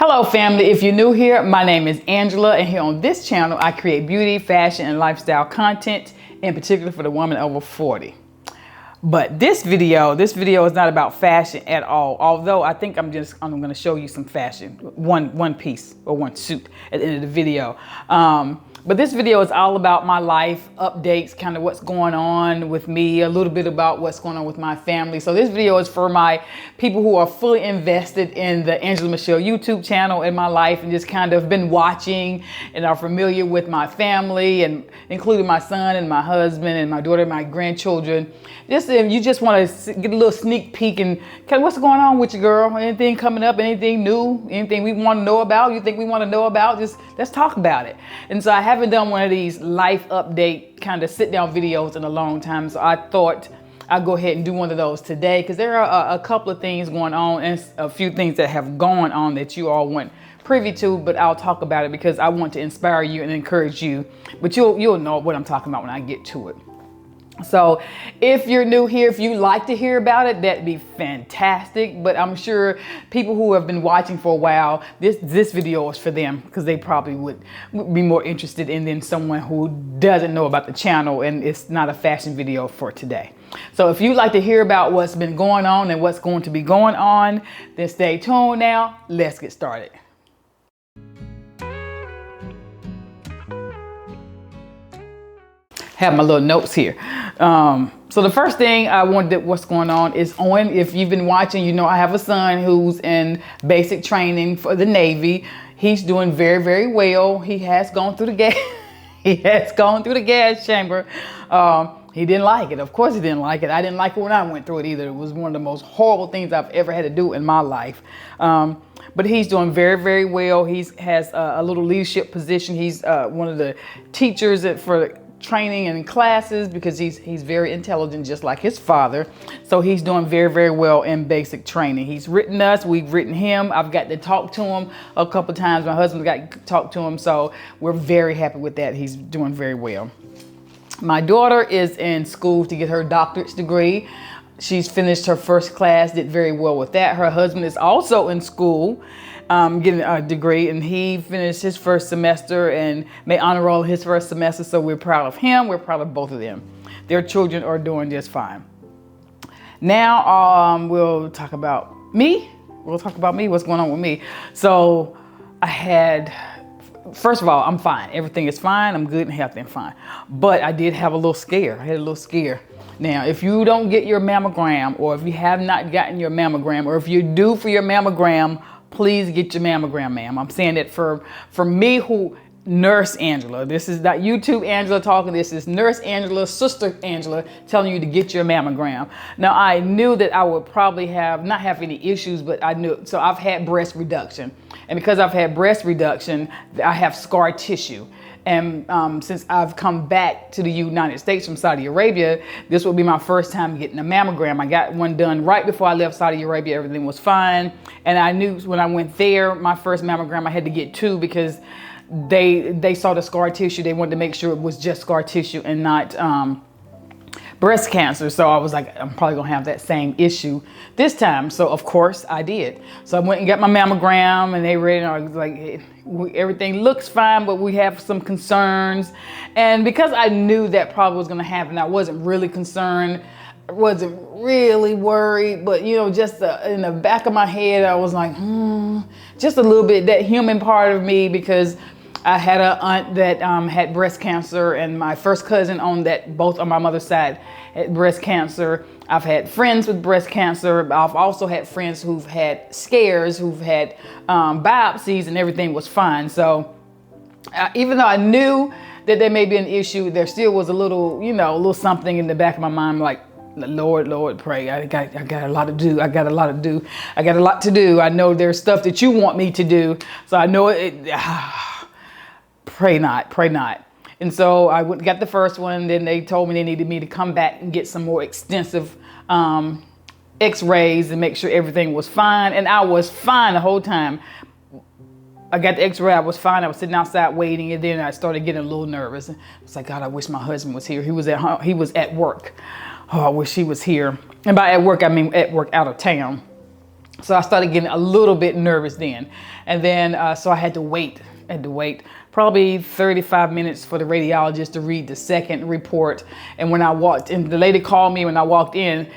Hello family, if you're new here, my name is Angela, and here on this channel I create beauty, fashion, and lifestyle content, in particular for the woman over 40. But this video is not about fashion at all, although I think I'm going to show you some fashion, one piece or one suit at the end of the video. But this video is all about my life updates, kind of what's going on with me, a little bit about what's going on with my family. So this video is for my people who are fully invested in the Angela Mashelle YouTube channel and my life, and just kind of been watching and are familiar with my family, and including my son and my husband and my daughter and my grandchildren. Just if you just want to get a little sneak peek and kind of what's going on with you, girl, anything coming up, anything new, anything we want to know about, you think we want to know about, just let's talk about it. And so I haven't done one of these life update kind of sit down videos in a long time, so I thought I'd go ahead and do one of those today, because there are a couple of things going on and a few things that have gone on that you all weren't privy to, but I'll talk about it because I want to inspire you and encourage you, but you'll know what I'm talking about when I get to it. So if you're new here, if you like to hear about it, that'd be fantastic. But I'm sure people who have been watching for a while, this video is for them, because they probably would be more interested in than someone who doesn't know about the channel, and it's not a fashion video for today. So if you'd like to hear about what's been going on and what's going to be going on, then stay tuned now. Let's get started. Have my little notes here. So the first thing I wanted, what's going on is Owen. If you've been watching, you know I have a son who's in basic training for the Navy. He's doing very, very well. He has gone through the gas. He has gone through the gas chamber. He didn't like it. Of course he didn't like it. I didn't like it when I went through it either. It was one of the most horrible things I've ever had to do in my life. But he's doing very, very well. He has a little leadership position. He's one of the teachers for training and classes, because he's very intelligent, just like his father. So he's doing very, very well in basic training. He's written us, we've written him. I've got to talk to him a couple times. My husband got to talk to him, so we're very happy with that. He's doing very well. My daughter is in school to get her doctorate's degree. She's finished her first class, did very well with that. Her husband is also in school, getting a degree, and he finished his first semester and made honor roll his first semester. So we're proud of him. We're proud of both of them. Their children are doing just fine. Now we'll talk about me. We'll talk about me, what's going on with me. So first of all, I'm fine. Everything is fine. I'm good and healthy and fine. But I did have a little scare. I had a little scare. Now, if you don't get your mammogram, or if you have not gotten your mammogram, or if you're due for your mammogram, please get your mammogram, ma'am. I'm saying that for me, who Nurse Angela. This is not YouTube Angela talking. This is Nurse Angela, Sister Angela telling you to get your mammogram. Now, I knew that I would probably not have any issues, but I knew. So I've had breast reduction. And because I've had breast reduction, I have scar tissue. And since I've come back to the United States from Saudi Arabia, this will be my first time getting a mammogram. I got one done right before I left Saudi Arabia. Everything was fine. And I knew when I went there, my first mammogram, I had to get two, because they saw the scar tissue. They wanted to make sure it was just scar tissue and not breast cancer. So I was like, I'm probably gonna have that same issue this time. So of course I did. So I went and got my mammogram, and they read, and I was like, hey, everything looks fine, but we have some concerns. And because I knew that probably was gonna happen, I wasn't really concerned. I wasn't really worried, but just in the back of my head, I was like, just a little bit, that human part of me, because I had an aunt that had breast cancer, and my first cousin both on my mother's side had breast cancer. I've had friends with breast cancer. I've also had friends who've had scares, who've had biopsies, and everything was fine. So even though I knew that there may be an issue, there still was a little something in the back of my mind, like, Lord, pray. I got a lot to do. I got a lot to do. I know there's stuff that you want me to do. So I know it. Pray not. And so I went and got the first one. Then they told me they needed me to come back and get some more extensive x-rays and make sure everything was fine. And I was fine the whole time. I got the x-ray, I was fine. I was sitting outside waiting, and then I started getting a little nervous. It's like, God, I wish my husband was here. He was at work. Oh, I wish he was here. And by at work, I mean at work out of town. So I started getting a little bit nervous then. And then, so I had to wait probably 35 minutes for the radiologist to read the second report. And when I walked in, the lady called me when I walked in.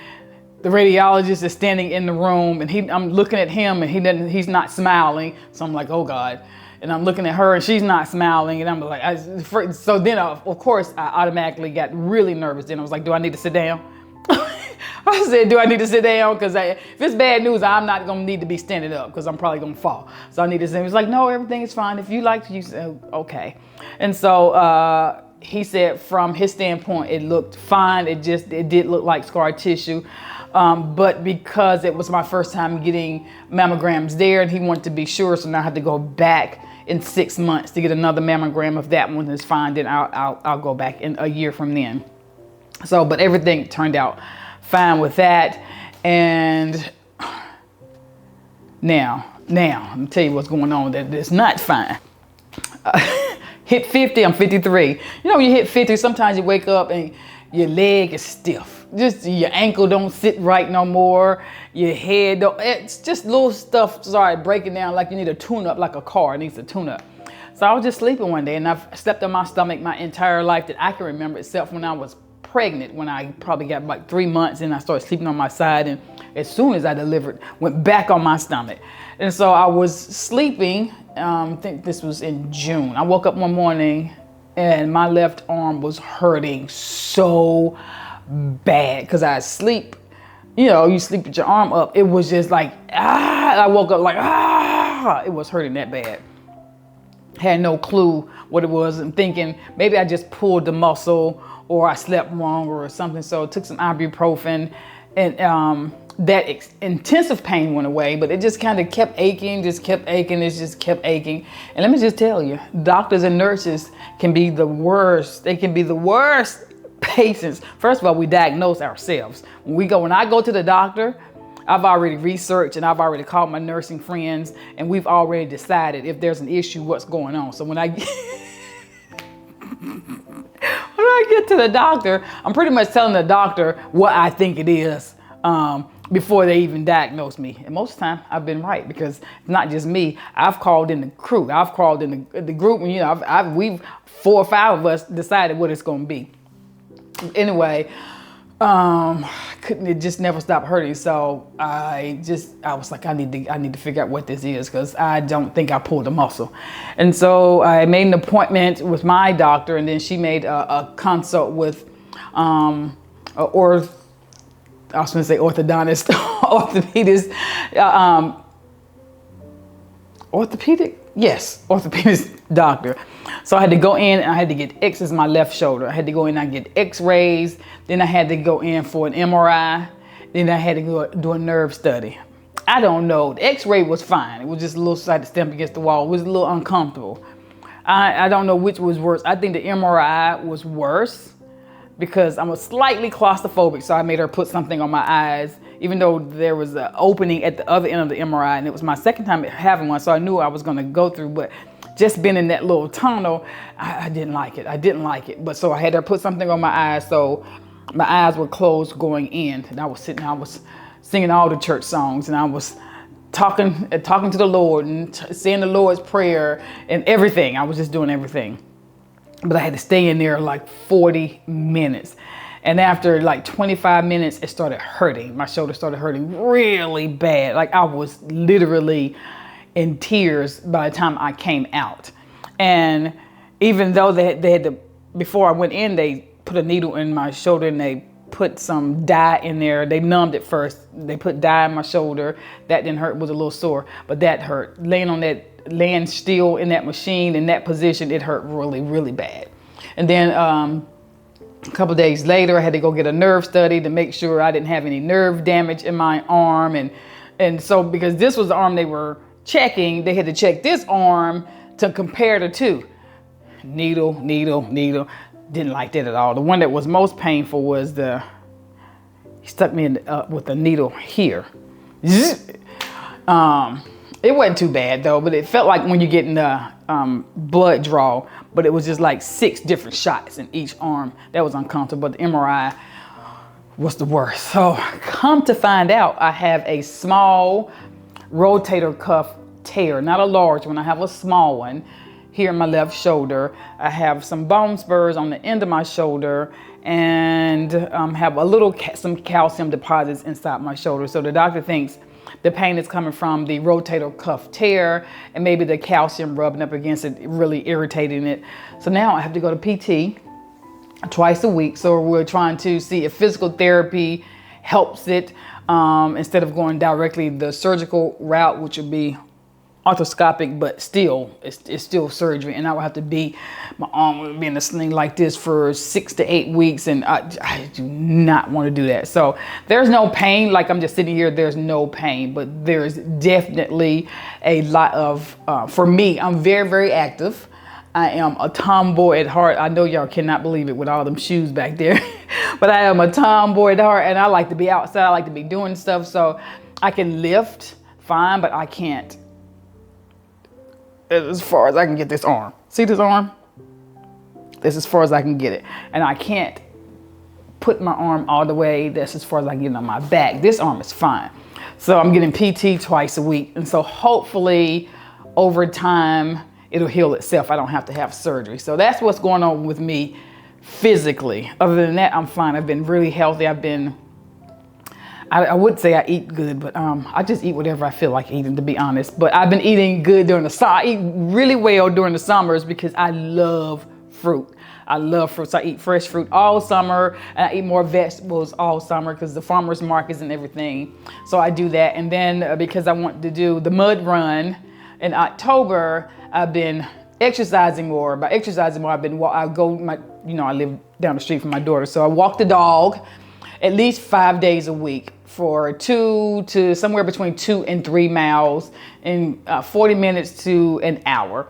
The radiologist is standing in the room, and I'm looking at him, and he's not smiling. So I'm like, oh God. And I'm looking at her, and she's not smiling. And I'm like, so then of course I automatically got really nervous. Then I was like, do I need to sit down? I said, do I need to sit down? Because if it's bad news, I'm not going to need to be standing up because I'm probably going to fall. So I need to sit. He was like, no, everything is fine. If you like to use it, okay. And so he said from his standpoint, it looked fine. It did look like scar tissue. But because it was my first time getting mammograms there, and he wanted to be sure, so now I had to go back in 6 months to get another mammogram. If that one is fine, then I'll go back in a year from then. So, but everything turned out fine with that. And now, let me tell you what's going on that is not fine. Hit 50, I'm 53. You know, when you hit 50, sometimes you wake up and your leg is stiff. Just your ankle don't sit right no more. Your head don't, it's just little stuff started breaking down like you need a tune up, like a car needs a tune up. So I was just sleeping one day, and I've slept on my stomach my entire life that I can remember, except when I was pregnant, when I probably got like 3 months, and I started sleeping on my side, and as soon as I delivered, went back on my stomach. And so I was sleeping, I think this was in June. I woke up one morning and my left arm was hurting so bad because I sleep, you know, you sleep with your arm up. It was just like, I woke up like, it was hurting that bad. Had no clue what it was. I'm thinking maybe I just pulled the muscle or I slept wrong or something. So I took some ibuprofen, and that intensive pain went away, but it just kind of kept aching. It just kept aching. And let me just tell you, doctors and nurses can be the worst. They can be the worst patients. First of all, we diagnose ourselves. When I go to the doctor, I've already researched and I've already called my nursing friends, and we've already decided if there's an issue, what's going on. So when I get to the doctor, I'm pretty much telling the doctor what I think it is before they even diagnose me. And most of the time I've been right, because it's not just me. I've called in the crew. I've called in the group, and you know, we've 4 or 5 of us decided what it's going to be. Anyway, it just never stopped hurting. So I was like, I need to figure out what this is, because I don't think I pulled a muscle. And so I made an appointment with my doctor, and then she made a consult with I was going to say orthodontist, orthopedist, orthopedic doctor. So I had to go in and I had to get X's in my left shoulder. I had to go in and get X-rays. Then I had to go in for an MRI. Then I had to go do a nerve study. I don't know. The X-ray was fine. It was just a little side stamp against the wall. It was a little uncomfortable. I don't know which was worse. I think the MRI was worse, because I'm slightly claustrophobic, so I made her put something on my eyes, even though there was an opening at the other end of the MRI, and it was my second time having one, so I knew I was going to go through. But just being in that little tunnel, I didn't like it. But so I had her put something on my eyes, so my eyes were closed going in, and I was singing all the church songs, and I was talking to the Lord and saying the Lord's Prayer and everything. I was just doing everything. But I had to stay in there like 40 minutes. And after like 25 minutes, it started hurting. My shoulder started hurting really bad. Like I was literally in tears by the time I came out. And even though they had to, before I went in, they put a needle in my shoulder and they put some dye in there. They numbed it first. They put dye in my shoulder. That didn't hurt. It was a little sore, but that hurt. Laying still in that machine in that position, it hurt really, really bad. And then a couple days later, I had to go get a nerve study to make sure I didn't have any nerve damage in my arm. And so because this was the arm they were checking, they had to check this arm to compare the two. Needle. Didn't like that at all. The one that was most painful was he stuck me with a needle here. It wasn't too bad though, but it felt like when you're getting the blood draw, but it was just like 6 different shots in each arm. That was uncomfortable, but the MRI was the worst. So come to find out, I have a small rotator cuff tear, not a large one. I have a small one here in my left shoulder. I have some bone spurs on the end of my shoulder, and have a little some calcium deposits inside my shoulder. So the doctor thinks the pain is coming from the rotator cuff tear, and maybe the calcium rubbing up against it really irritating it. So now I have to go to PT twice a week. So we're trying to see if physical therapy helps it, instead of going directly the surgical route, which would be arthroscopic, but still, it's still surgery, and I would have to be, my arm would be in a sling like this for 6 to 8 weeks, and I do not want to do that. So there's no pain, like I'm just sitting here, there's no pain, but there's definitely a lot of, for me, I'm very, very active. I am a tomboy at heart. I know y'all cannot believe it with all them shoes back there, but I am a tomboy at heart, and I like to be outside, I like to be doing stuff, so I can lift fine, but I can't as far as I can get this arm. See this arm? This is as far as I can get it. And I can't put my arm all the way. That's as far as I can get it on my back. This arm is fine. So I'm getting PT twice a week. And so hopefully over time, it'll heal itself. I don't have to have surgery. So that's what's going on with me physically. Other than that, I'm fine. I've been really healthy. I would say I eat good, but I just eat whatever I feel like eating, to be honest. But I've been eating good during the summer. I eat really well during the summers because I love fruit. I love fruit. So I eat fresh fruit all summer, and I eat more vegetables all summer because the farmers markets and everything. So I do that. And then because I want to do the mud run in October, I've been exercising more. By exercising more, I live down the street from my daughter. So I walk the dog at least 5 days a week for somewhere between 2 and 3 miles in 40 minutes to an hour,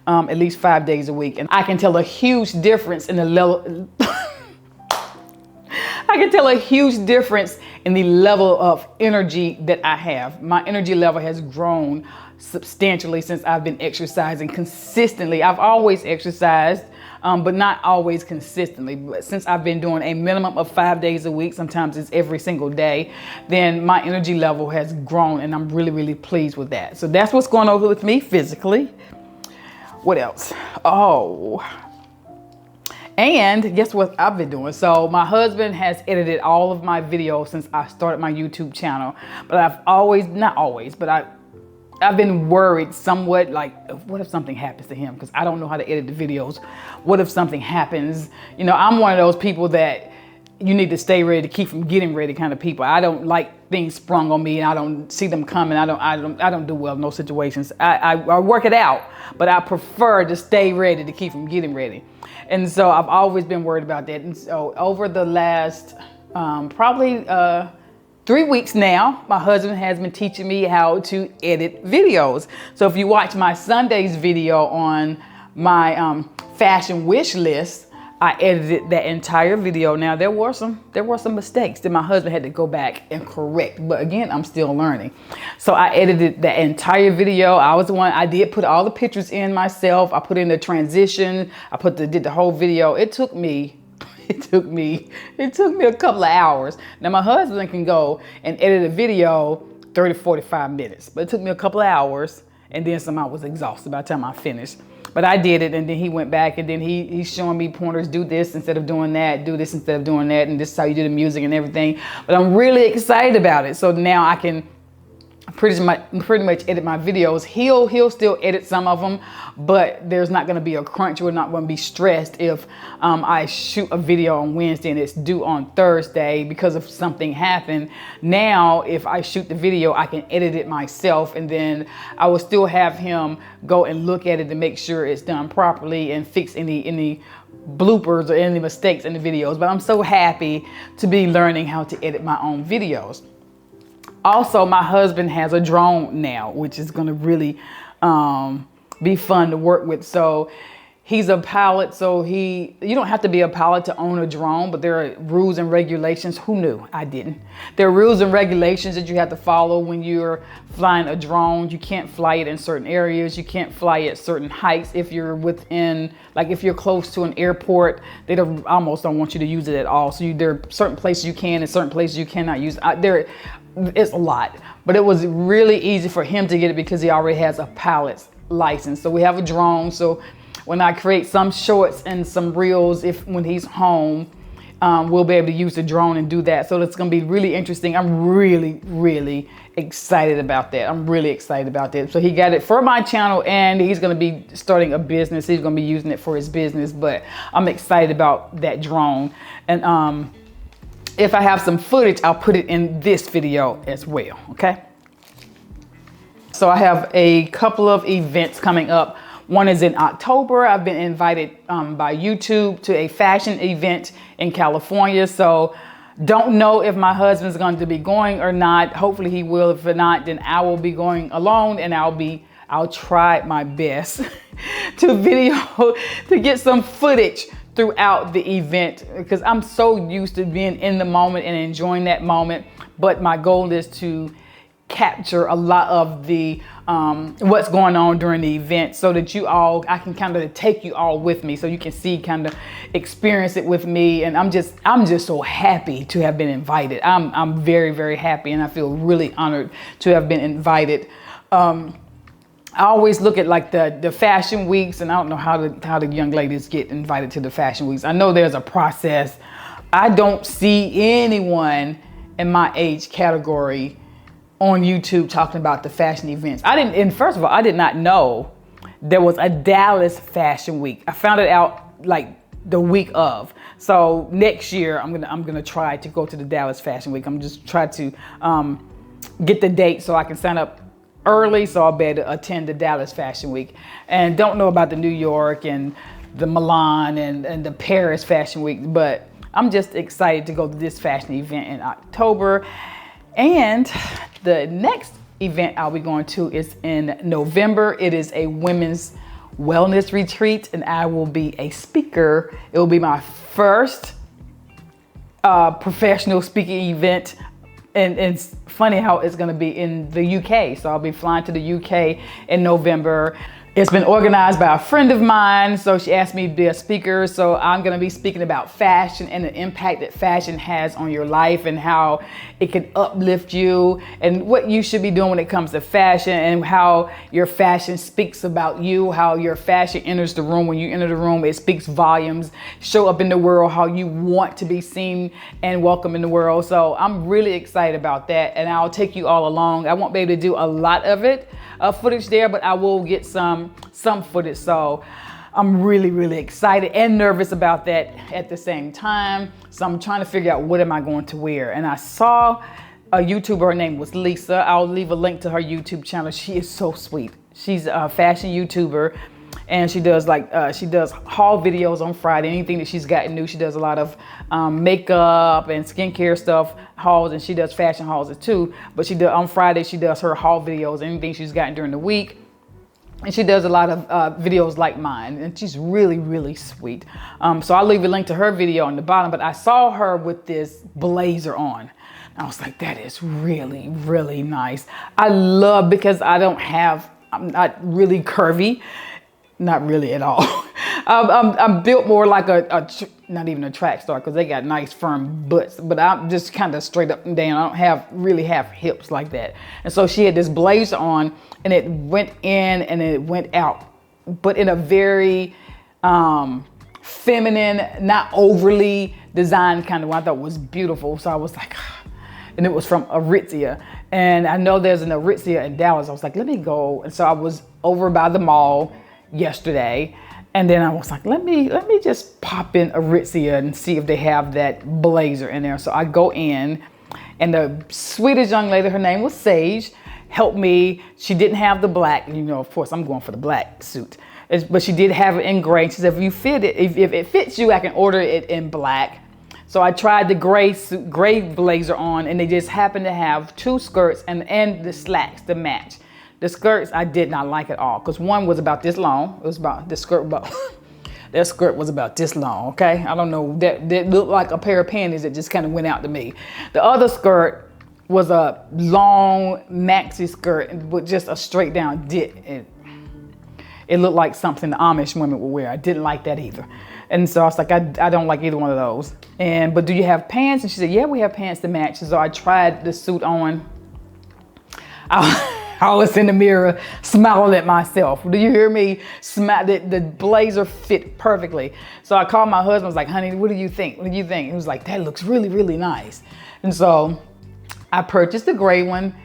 at least 5 days a week. And I can tell a huge difference in the level. I can tell a huge difference in the level of energy that I have. My energy level has grown substantially since I've been exercising consistently. I've always exercised, but not always consistently. But since I've been doing a minimum of 5 days a week, sometimes it's every single day, then my energy level has grown, and I'm really, really pleased with that. So that's what's going on with me physically. What else? Oh, and guess what I've been doing? So my husband has edited all of my videos since I started my YouTube channel, but I've been worried somewhat, like, what if something happens to him? Because I don't know how to edit the videos. What if something happens? You know, I'm one of those people that you need to stay ready to keep from getting ready kind of people. I don't like things sprung on me, and I don't see them coming. I don't do well in those situations. I work it out, but I prefer to stay ready to keep from getting ready. And so I've always been worried about that. And so over the last probably 3 weeks now, my husband has been teaching me how to edit videos. So if you watch my Sunday's video on my fashion wish list, I edited that entire video. Now there were some mistakes that my husband had to go back and correct, but again, I'm still learning. So I edited the entire video. I did put all the pictures in myself. I put in the transition. Did the whole video. It took me a couple of hours. Now my husband can go and edit a video 30 to 45 minutes, but it took me a couple of hours, and then I was exhausted by the time I finished. But I did it, and then he went back, and then he's showing me pointers, do this instead of doing that, do this instead of doing that, and this is how you do the music and everything. But I'm really excited about it. So now I can pretty much edit my videos. He'll still edit some of them, but there's not going to be a crunch. We're not going to be stressed if I shoot a video on Wednesday and it's due on Thursday because of something happened. Now, if I shoot the video, I can edit it myself, and then I will still have him go and look at it to make sure it's done properly and fix any bloopers or any mistakes in the videos. But I'm so happy to be learning how to edit my own videos. Also, my husband has a drone now, which is going to really be fun to work with. So he's a pilot, so you don't have to be a pilot to own a drone, but there are rules and regulations. Who knew? I didn't. There are rules and regulations that you have to follow when you're flying a drone. You can't fly it in certain areas. You can't fly at certain heights. If you're if you're close to an airport, they almost don't want you to use it at all. So there are certain places you can and certain places you cannot use. it's a lot, but it was really easy for him to get it because he already has a pilot's license. So we have a drone. So when I create some shorts and some reels, when he's home, we'll be able to use the drone and do that. So it's going to be really interesting. I'm really, really excited about that. I'm really excited about that. So he got it for my channel, and he's going to be starting a business. He's going to be using it for his business, but I'm excited about that drone. And if I have some footage, I'll put it in this video as well, okay? So I have a couple of events coming up. One is in October. I've been invited by YouTube to a fashion event in California. So don't know if my husband's going to be going or not. Hopefully he will. If not, then I will be going alone, and I'll try my best to get some footage throughout the event, because I'm so used to being in the moment and enjoying that moment. But my goal is to capture a lot of the what's going on during the event, so that I can kind of take you all with me, so you can see, kind of experience it with me. And I'm just so happy to have been invited. I'm very, very happy, and I feel really honored to have been invited. I always look at like the fashion weeks, and I don't know how the young ladies get invited to the fashion weeks. I know there's a process. I don't see anyone in my age category on YouTube talking about the fashion events. First of all, I did not know there was a Dallas Fashion Week. I found it out like the week of. So next year, I'm gonna try to go to the Dallas Fashion Week. I'm just try to get the date so I can sign up early, so I'll be able to attend the Dallas Fashion Week. And don't know about the New York and the Milan and the Paris Fashion Week, but I'm just excited to go to this fashion event in October. And the next event I'll be going to is in November. It is a women's wellness retreat, and I will be a speaker. It will be my first professional speaking event. And it's funny how it's going to be in the UK. So I'll be flying to the UK in November. It's been organized by a friend of mine, so she asked me to be a speaker. So I'm going to be speaking about fashion and the impact that fashion has on your life, and how it can uplift you, and what you should be doing when it comes to fashion, and how your fashion speaks about you, how your fashion enters the room. When you enter the room, it speaks volumes, show up in the world how you want to be seen and welcome in the world. So I'm really excited about that, and I'll take you all along. I won't be able to do a lot of it, footage there, but I will get some footage. So I'm really, really excited and nervous about that at the same time. So I'm trying to figure out, what am I going to wear? And I saw a YouTuber, her name was Lisa. I'll leave a link to her YouTube channel. She is so sweet. She's a fashion YouTuber, and she does haul videos on Friday. Anything that she's gotten new. She does a lot of makeup and skincare stuff, hauls, and she does fashion hauls too. But on Friday, she does her haul videos, anything she's gotten during the week. And she does a lot of videos like mine, and she's really, really sweet. So I'll leave a link to her video on the bottom, but I saw her with this blazer on. I was like, that is really, really nice. I love, because I'm not really curvy, not really at all. I'm built more like not even a track star, because they got nice firm butts, but I'm just kind of straight up and down. I don't really have hips like that. And so she had this blazer on, and it went in and it went out, but in a very feminine, not overly designed kind of way. I thought was beautiful. So I was like, and it was from Aritzia. And I know there's an Aritzia in Dallas. I was like, let me go. And so I was over by the mall yesterday, and then I was like, let me just pop in Aritzia and see if they have that blazer in there. So I go in, and the sweetest young lady, her name was Sage, helped me. She didn't have the black, of course I'm going for the black suit, but she did have it in gray. She said, if it fits you, I can order it in black. So I tried the gray blazer on, and they just happened to have two skirts and the slacks to match. The skirts I did not like at all, because one was about this long. It was about this skirt that skirt was about this long, okay? I don't know, that looked like a pair of panties that just kind of went out to me. The other skirt was a long maxi skirt with just a straight down dip. it looked like something the Amish women would wear. I didn't like that either. And so I was like, I don't like either one of those. But do you have pants? And she said, yeah, we have pants to match. So I tried the suit on. I was in the mirror smiling at myself. Do you hear me? The blazer fit perfectly. So I called my husband. I was like, honey, what do you think? What do you think? He was like, that looks really, really nice. And so I purchased the gray one.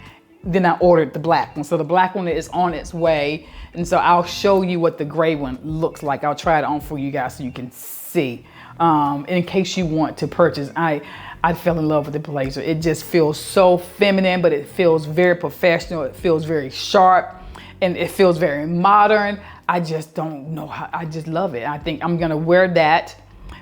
Then I ordered the black one. So the black one is on its way. And so I'll show you what the gray one looks like. I'll try it on for you guys so you can see. In case you want to purchase, I fell in love with the blazer. It just feels so feminine, but it feels very professional. It feels very sharp, and it feels very modern. I just don't know how, I just love it. I think I'm gonna wear that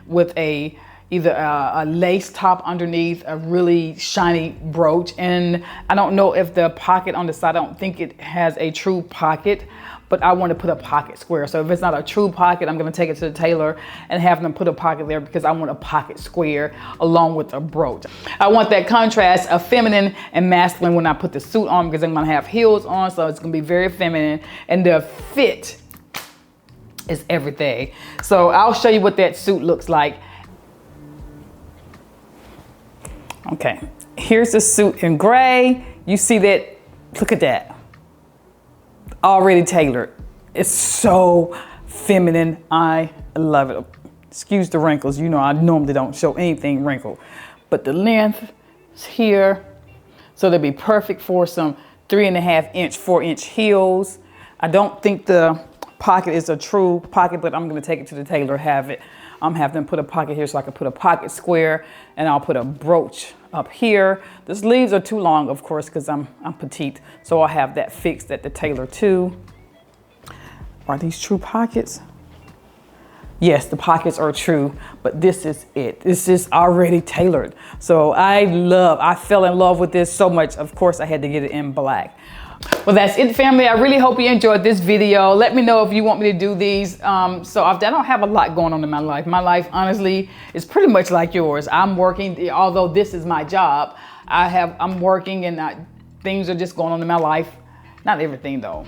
with either a lace top underneath, a really shiny brooch. And I don't know if the pocket on the side, I don't think it has a true pocket, but I want to put a pocket square. So if it's not a true pocket, I'm gonna take it to the tailor and have them put a pocket there because I want a pocket square along with a brooch. I want that contrast of feminine and masculine when I put the suit on because I'm gonna have heels on, so it's gonna be very feminine, and the fit is everything. So I'll show you what that suit looks like. Okay, here's the suit in gray. You see that, look at that. Already tailored. It's so feminine. I love it. Excuse the wrinkles. You know, I normally don't show anything wrinkled, but the length is here. So they'll be perfect for some 3.5 inch, 4 inch heels. I don't think the pocket is a true pocket, but I'm gonna take it to the tailor, have them put a pocket here so I can put a pocket square, and I'll put a brooch up here. The sleeves are too long, of course, because I'm petite, so I'll have that fixed at the tailor too. Are these true pockets? Yes, the pockets are true, but this is it. This is already tailored. So I fell in love with this so much. Of course, I had to get it in black. Well, that's it, family. I really hope you enjoyed this video. Let me know if you want me to do these. So I don't have a lot going on in my life. My life, honestly, is pretty much like yours. I'm working, although this is my job. I'm working, and things are just going on in my life. Not everything, though.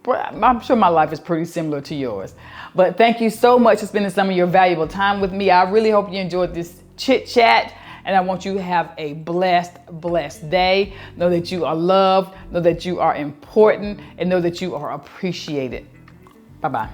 I'm sure my life is pretty similar to yours. But thank you so much for spending some of your valuable time with me. I really hope you enjoyed this chit chat. And I want you to have a blessed day. Know that you are loved, know that you are important, and know that you are appreciated. Bye-bye.